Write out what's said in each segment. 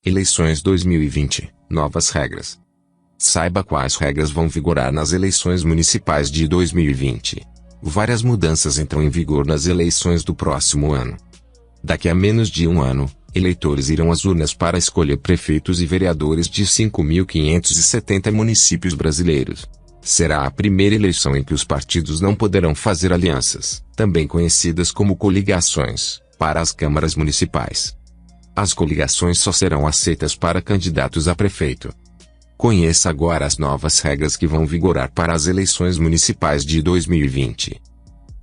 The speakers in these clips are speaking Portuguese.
Eleições 2020, novas regras. Saiba quais regras vão vigorar nas eleições municipais de 2020. Várias mudanças entram em vigor nas eleições do próximo ano. Daqui a menos de um ano, eleitores irão às urnas para escolher prefeitos e vereadores de 5.570 municípios brasileiros. Será a primeira eleição em que os partidos não poderão fazer alianças, também conhecidas como coligações, para as câmaras municipais. As coligações só serão aceitas para candidatos a prefeito. Conheça agora as novas regras que vão vigorar para as eleições municipais de 2020.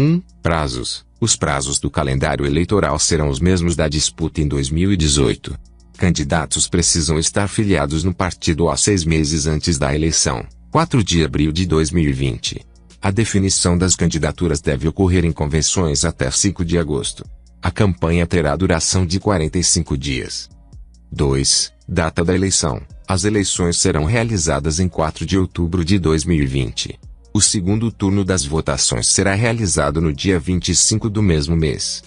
1. Prazos. Os prazos do calendário eleitoral serão os mesmos da disputa em 2018. Candidatos precisam estar filiados no partido há 6 meses antes da eleição, 4 de abril de 2020. A definição das candidaturas deve ocorrer em convenções até 5 de agosto. A campanha terá duração de 45 dias. 2. Data da eleição. As eleições serão realizadas em 4 de outubro de 2020. O segundo turno das votações será realizado no dia 25 do mesmo mês.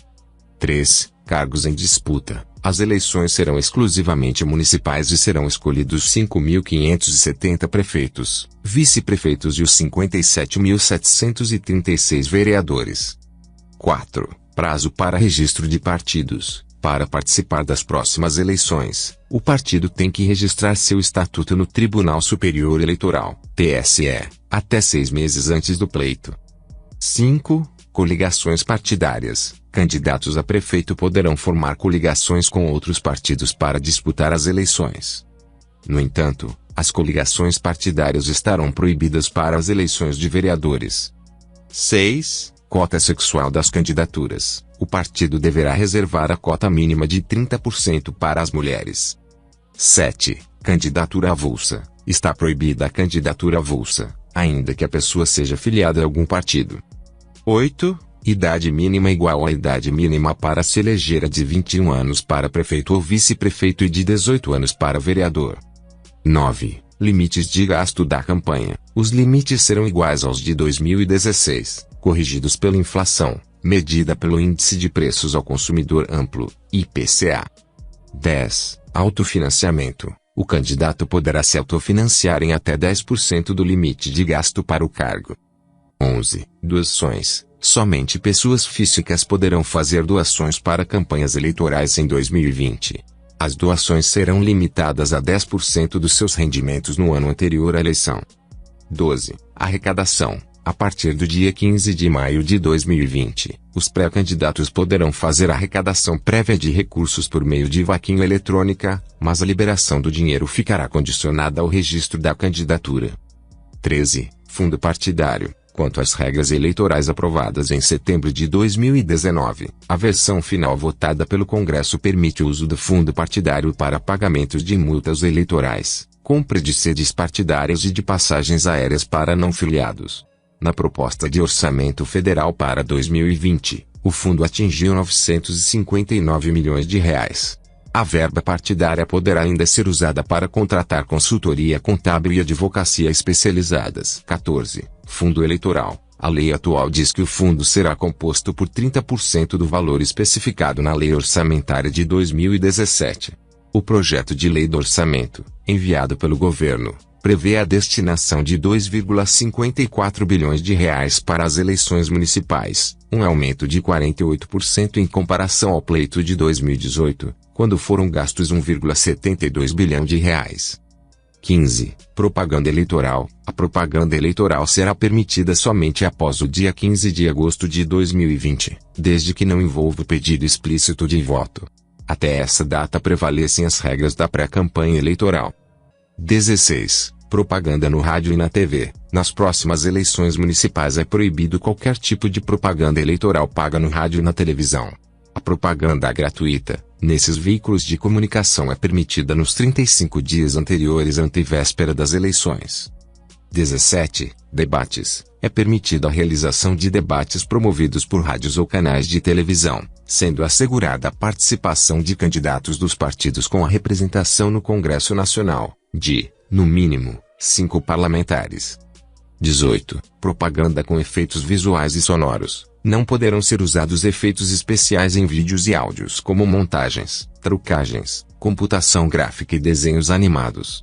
3. Cargos em disputa. As eleições serão exclusivamente municipais e serão escolhidos 5.570 prefeitos, vice-prefeitos e os 57.736 vereadores. 4. Prazo para registro de partidos. Para participar das próximas eleições, o partido tem que registrar seu estatuto no Tribunal Superior Eleitoral, TSE, até 6 meses antes do pleito. 5. Coligações partidárias. Candidatos a prefeito poderão formar coligações com outros partidos para disputar as eleições. No entanto, as coligações partidárias estarão proibidas para as eleições de vereadores. 6. Cota sexual das candidaturas. O partido deverá reservar a cota mínima de 30% para as mulheres. 7. Candidatura avulsa. Está proibida a candidatura avulsa, ainda que a pessoa seja filiada a algum partido. 8. Idade mínima igual à idade mínima para se eleger de 21 anos para prefeito ou vice-prefeito e de 18 anos para vereador. 9. Limites de gasto da campanha. Os limites serão iguais aos de 2016, corrigidos pela inflação, medida pelo Índice de Preços ao Consumidor Amplo, IPCA. 10. Autofinanciamento. O candidato poderá se autofinanciar em até 10% do limite de gasto para o cargo. 11. Doações. Somente pessoas físicas poderão fazer doações para campanhas eleitorais em 2020. As doações serão limitadas a 10% dos seus rendimentos no ano anterior à eleição. 12. Arrecadação. A partir do dia 15 de maio de 2020, os pré-candidatos poderão fazer arrecadação prévia de recursos por meio de vaquinha eletrônica, mas a liberação do dinheiro ficará condicionada ao registro da candidatura. 13. Fundo partidário. Quanto às regras eleitorais aprovadas em setembro de 2019, a versão final votada pelo Congresso permite o uso do fundo partidário para pagamentos de multas eleitorais, compra de sedes partidárias e de passagens aéreas para não filiados. Na proposta de orçamento federal para 2020, o fundo atingiu 959 milhões de reais. A verba partidária poderá ainda ser usada para contratar consultoria contábil e advocacia especializadas. 14. Fundo eleitoral. A lei atual diz que o fundo será composto por 30% do valor especificado na Lei Orçamentária de 2017. O projeto de lei do orçamento, enviado pelo governo, prevê a destinação de 2,54 bilhões de reais para as eleições municipais, um aumento de 48% em comparação ao pleito de 2018, quando foram gastos 1,72 bilhão de reais. 15. Propaganda eleitoral. A propaganda eleitoral será permitida somente após o dia 15 de agosto de 2020, desde que não envolva o pedido explícito de voto. Até essa data prevalecem as regras da pré-campanha eleitoral. 16. Propaganda no rádio e na TV. Nas próximas eleições municipais é proibido qualquer tipo de propaganda eleitoral paga no rádio e na televisão. A propaganda gratuita, nesses veículos de comunicação é permitida nos 35 dias anteriores à antevéspera das eleições. 17. Debates. É permitida a realização de debates promovidos por rádios ou canais de televisão, sendo assegurada a participação de candidatos dos partidos com a representação no Congresso Nacional, de, no mínimo, 5 parlamentares. 18. Propaganda com efeitos visuais e sonoros. Não poderão ser usados efeitos especiais em vídeos e áudios como montagens, trucagens, computação gráfica e desenhos animados.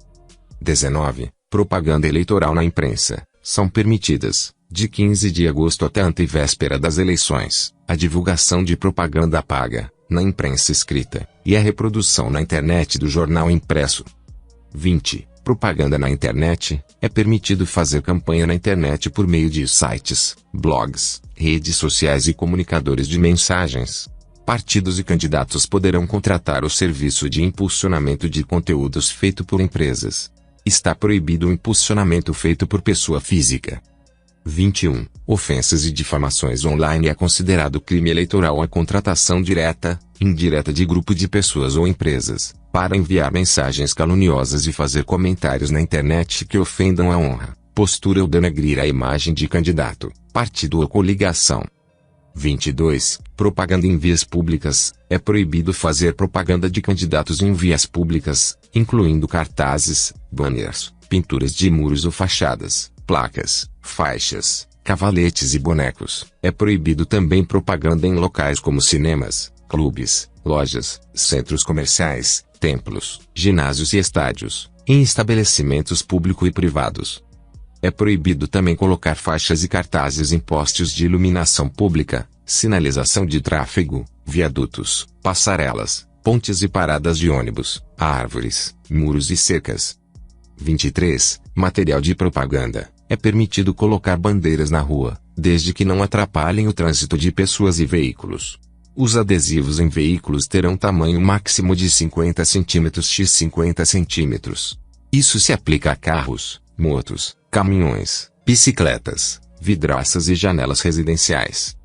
19. Propaganda eleitoral na imprensa. São permitidas, de 15 de agosto até a antevéspera das eleições, a divulgação de propaganda paga, na imprensa escrita, e a reprodução na internet do jornal impresso. 20. Propaganda na internet. É permitido fazer campanha na internet por meio de sites, blogs, redes sociais e comunicadores de mensagens. Partidos e candidatos poderão contratar o serviço de impulsionamento de conteúdos feito por empresas. Está proibido o impulsionamento feito por pessoa física. 21. Ofensas e difamações online. É considerado crime eleitoral a contratação direta, indireta de grupo de pessoas ou empresas, para enviar mensagens caluniosas e fazer comentários na internet que ofendam a honra, postura ou denegrir a imagem de candidato, partido ou coligação. 22. Propaganda em vias públicas. É proibido fazer propaganda de candidatos em vias públicas, incluindo cartazes, banners, pinturas de muros ou fachadas, placas, faixas, cavaletes e bonecos. É proibido também propaganda em locais como cinemas, clubes, lojas, centros comerciais, templos, ginásios e estádios, em estabelecimentos públicos e privados. É proibido também colocar faixas e cartazes em postes de iluminação pública, sinalização de tráfego, viadutos, passarelas, pontes e paradas de ônibus, árvores, muros e cercas. 23. Material de propaganda. É permitido colocar bandeiras na rua, desde que não atrapalhem o trânsito de pessoas e veículos. Os adesivos em veículos terão tamanho máximo de 50 cm x 50 cm. Isso se aplica a carros, motos, caminhões, bicicletas, vidraças e janelas residenciais.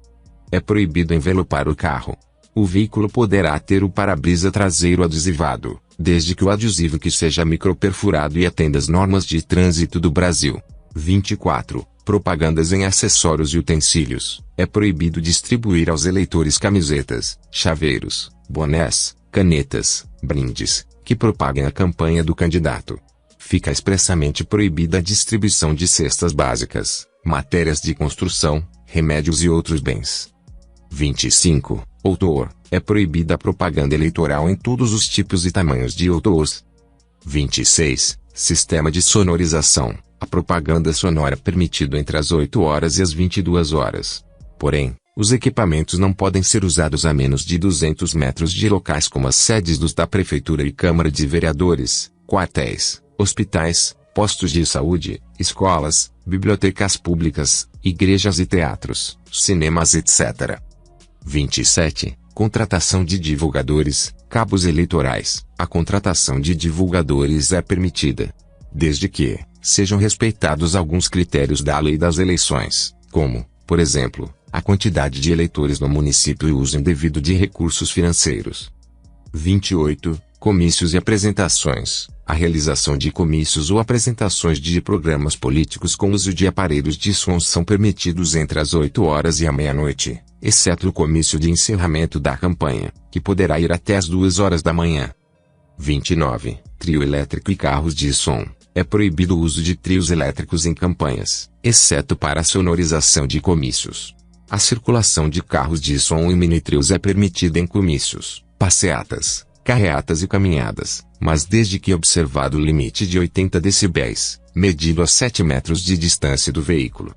É proibido envelopar o carro. O veículo poderá ter o para-brisa traseiro adesivado, desde que o adesivo que seja microperfurado e atenda às normas de trânsito do Brasil. 24. Propagandas em acessórios e utensílios. É proibido distribuir aos eleitores camisetas, chaveiros, bonés, canetas, brindes, que propaguem a campanha do candidato. Fica expressamente proibida a distribuição de cestas básicas, matérias de construção, remédios e outros bens. 25. Outdoor. É proibida a propaganda eleitoral em todos os tipos e tamanhos de outdoors. 26. Sistema de sonorização. A propaganda sonora é permitida entre as 8 horas e as 22 horas. Porém, os equipamentos não podem ser usados a menos de 200 metros de locais como as sedes da Prefeitura e Câmara de Vereadores, quartéis, hospitais, postos de saúde, escolas, bibliotecas públicas, igrejas e teatros, cinemas etc. 27. Contratação de divulgadores, cabos eleitorais. A contratação de divulgadores é permitida, desde que sejam respeitados alguns critérios da lei das eleições, como, por exemplo, a quantidade de eleitores no município e o uso indevido de recursos financeiros. 28. Comícios e apresentações. A realização de comícios ou apresentações de programas políticos com uso de aparelhos de som são permitidos entre as 8 horas e a meia-noite, exceto o comício de encerramento da campanha, que poderá ir até as 2 horas da manhã. 29. Trio elétrico e carros de som. É proibido o uso de trios elétricos em campanhas, exceto para a sonorização de comícios. A circulação de carros de som e mini-trios é permitida em comícios, passeatas, carreatas e caminhadas, mas desde que observado o limite de 80 decibéis, medido a 7 metros de distância do veículo.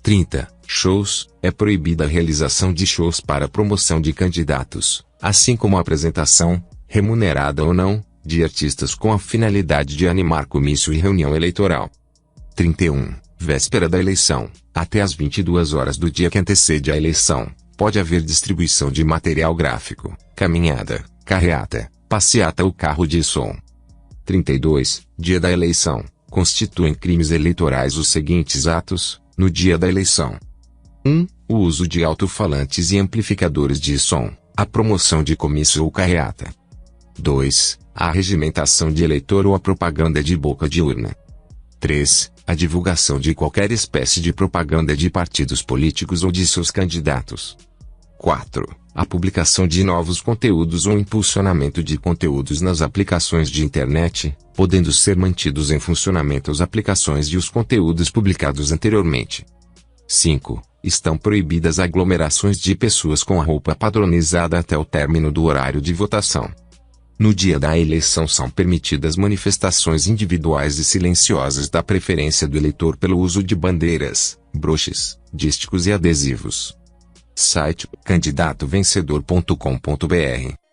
30. Shows. É proibida a realização de shows para promoção de candidatos, assim como a apresentação, remunerada ou não, de artistas com a finalidade de animar comício e reunião eleitoral. 31. Véspera da eleição. Até às 22 horas do dia que antecede a eleição, pode haver distribuição de material gráfico, caminhada, carreata, passeata ou carro de som. 32. Dia da eleição. Constituem crimes eleitorais os seguintes atos, no dia da eleição. 1. O uso de alto-falantes e amplificadores de som, a promoção de comício ou carreata. 2. A regimentação de eleitor ou a propaganda de boca de urna. 3. A divulgação de qualquer espécie de propaganda de partidos políticos ou de seus candidatos. 4. A publicação de novos conteúdos ou impulsionamento de conteúdos nas aplicações de internet, podendo ser mantidos em funcionamento as aplicações e os conteúdos publicados anteriormente. 5. Estão proibidas aglomerações de pessoas com a roupa padronizada até o término do horário de votação. No dia da eleição são permitidas manifestações individuais e silenciosas da preferência do eleitor pelo uso de bandeiras, broches, dísticos e adesivos. Site candidatovencedor.com.br